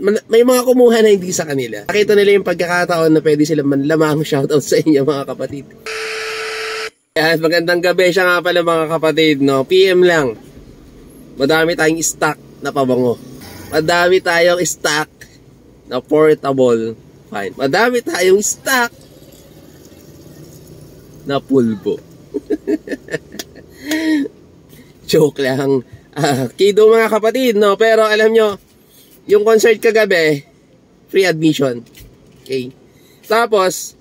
may mga kumuha na hindi sa kanila. Nakita nila yung pagkakataon na pwede sila manlamang. Shoutout sa inyo mga kapatid. Yan, magandang gabi siya nga pala mga kapatid, no? PM lang. Madami tayong stock na pabango. Madami tayong stock na portable. Fine. Madami tayong stock na pulbo. Joke lang. Kido mga kapatid, no? Pero alam nyo, yung concert kagabi, free admission. Okay? Tapos,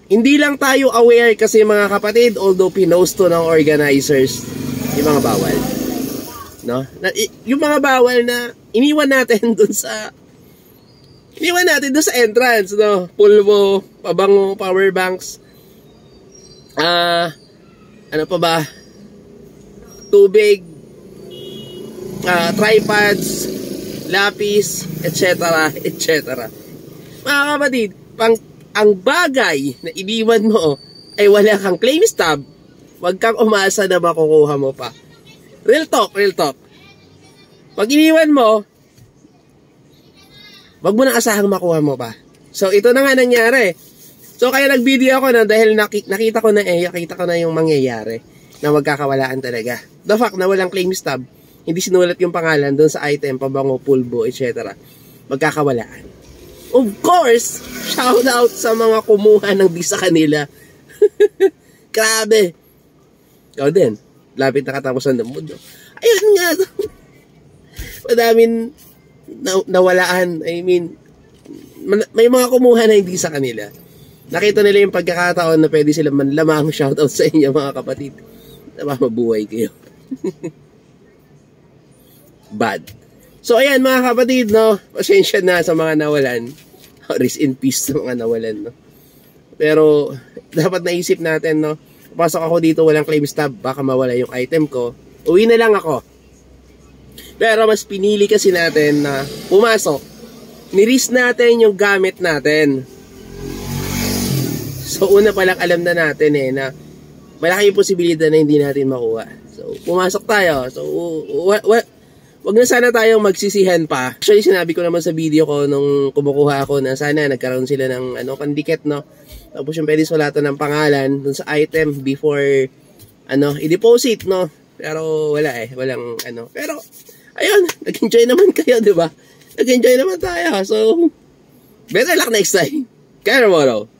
hindi lang tayo aware kasi mga kapatid, although pinost to ng organizers, yung mga bawal. No? Yung mga bawal na iniwan natin dun sa entrance, no? Pulbo, pabango, power banks, ano pa ba? Tubig, tripods, lapis, etc. etc. Mga kapatid, ang bagay na iniwan mo ay wala kang claim stub, wag kang umasa na makukuha mo pa. Real talk, real talk. Pag iniwan mo, wag mo na asahang makuha mo pa. So, ito na nga nangyari. So, kaya nag-video ako na dahil nakita ko na yung mangyayari na magkakawalaan talaga. The fact na walang claim stub, hindi sinulat yung pangalan doon sa item, pabango, pulbo, etc. Magkakawalaan. Of course, shout out sa mga kumuha ng di sa kanila. Grabe. Ikaw din, lapit na katapusan ng mundo. Ayun nga. Madaming nawalaan. I mean, may mga kumuha na hindi sa kanila. Nakita nila yung pagkakataon na pwede sila manlamang. Shout out sa inyo mga kapatid. Mabuhay kayo. Bad. So ayan mga kapatid, no, pasensya na sa mga nawalan. Rest in peace sa mga nawalan, no. Pero dapat naisip natin, no, pasok ako dito walang claim stub, baka mawala yung item ko, uwi na lang ako. Pero mas pinili kasi natin na pumasok, ni-risk natin yung gamit natin. So una pa lang alam na natin na malaki yung posibilidad na hindi natin makuha. So pumasok tayo. So wag na sana tayong magsisihan pa. Actually, sinabi ko naman sa video ko nung kumukuha ako na sana nagkaroon sila ng pandikit, no? Tapos yung pwede sulatan ng pangalan dun sa item before i-deposit, no? Pero wala walang Pero ayun, nag-enjoy naman kayo, di ba? Nag-enjoy naman tayo. So, better luck next time. Kaya na mo,